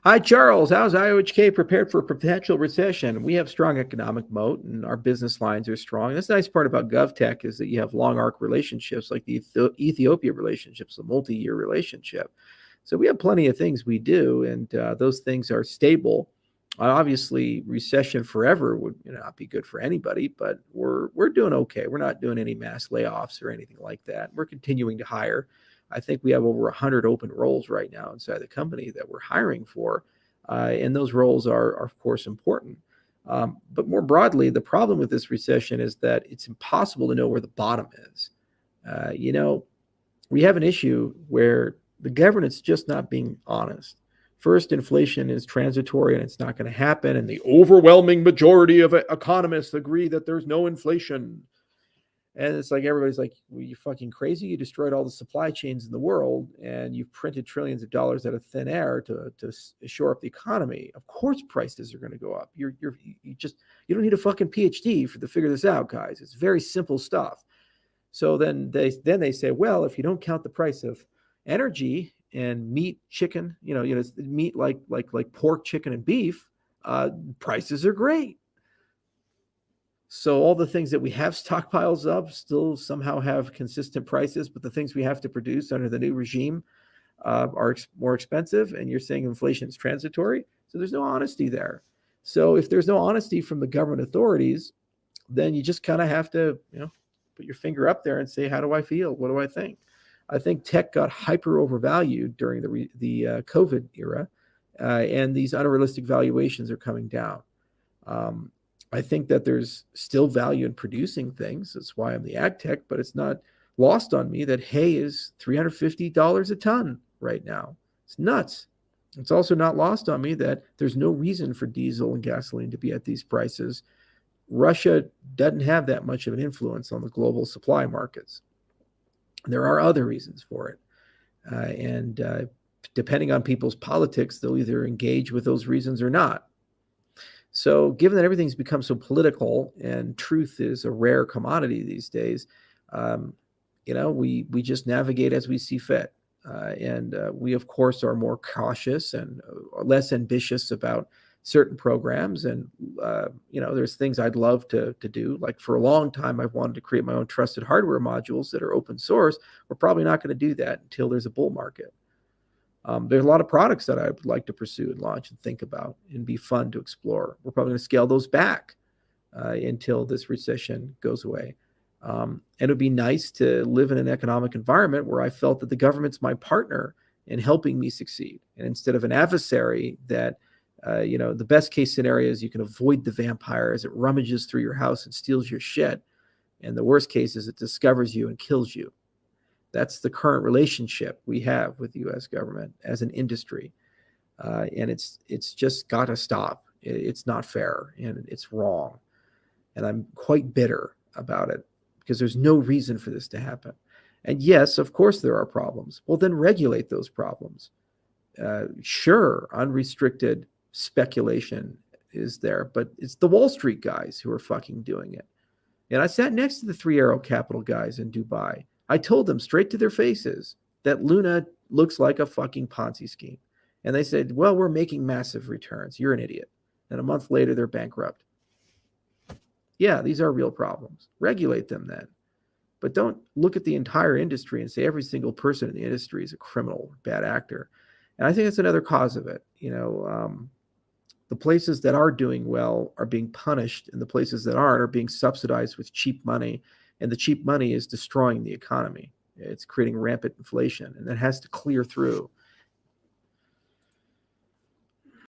Hi, Charles. How's IOHK prepared for a potential recession? We have strong economic moat and our business lines are strong. That's the nice part about GovTech is that you have long arc relationships like the Ethiopia relationships, the multi-year relationship. So we have plenty of things we do, and those things are stable. Obviously, recession forever would not be good for anybody, but we're doing okay. We're not doing any mass layoffs or anything like that. We're continuing to hire. I think we have over 100 open roles right now inside the company that we're hiring for. And those roles are, of course, important. But more broadly, the problem with this recession is that it's impossible to know where the bottom is. We have an issue where the government's just not being honest. First, inflation is transitory and it's not going to happen. And the overwhelming majority of economists agree that there's no inflation. And it's like everybody's like, well, you fucking crazy? You destroyed all the supply chains in the world and you've printed trillions of dollars out of thin air to shore up the economy. Of course prices are going to go up. You don't need a fucking PhD to figure this out, guys. It's very simple stuff. So then they say, well, if you don't count the price of energy and meat, chicken, meat like pork, chicken, and beef, prices are great. So all the things that we have stockpiles of still somehow have consistent prices, but the things we have to produce under the new regime are more expensive. And you're saying inflation is transitory. So there's no honesty there. So if there's no honesty from the government authorities, then you just kind of have to, put your finger up there and say, how do I feel? What do I think? I think tech got hyper overvalued during the COVID era, and these unrealistic valuations are coming down. I think that there's still value in producing things. That's why I'm the ag tech, but it's not lost on me that hay is $350 a ton right now. It's nuts. It's also not lost on me that there's no reason for diesel and gasoline to be at these prices. Russia doesn't have that much of an influence on the global supply markets. There are other reasons for it. And depending on people's politics, they'll either engage with those reasons or not. So given that everything's become so political and truth is a rare commodity these days, we just navigate as we see fit. And we, of course, are more cautious and less ambitious about certain programs. And, there's things I'd love to do. Like for a long time, I've wanted to create my own trusted hardware modules that are open source. We're probably not going to do that until there's a bull market. There's a lot of products that I would like to pursue and launch and think about and be fun to explore. We're probably going to scale those back until this recession goes away. And it would be nice to live in an economic environment where I felt that the government's my partner in helping me succeed. And instead of an adversary that, the best case scenario is you can avoid the vampire as it rummages through your house and steals your shit. And the worst case is it discovers you and kills you. That's the current relationship we have with the U.S. government as an industry. And it's just got to stop. It's not fair and it's wrong. And I'm quite bitter about it because there's no reason for this to happen. And yes, of course there are problems. Well, then regulate those problems. Sure, unrestricted speculation is there, but it's the Wall Street guys who are fucking doing it. And I sat next to the Three Arrow Capital guys in Dubai. I told them straight to their faces that Luna looks like a fucking Ponzi scheme. And they said, well, we're making massive returns. You're an idiot. And a month later, they're bankrupt. Yeah, these are real problems. Regulate them then. But don't look at the entire industry and say every single person in the industry is a criminal, bad actor. And I think that's another cause of it. The places that are doing well are being punished, and the places that aren't are being subsidized with cheap money. And the cheap money is destroying the economy. It's creating rampant inflation, and that has to clear through.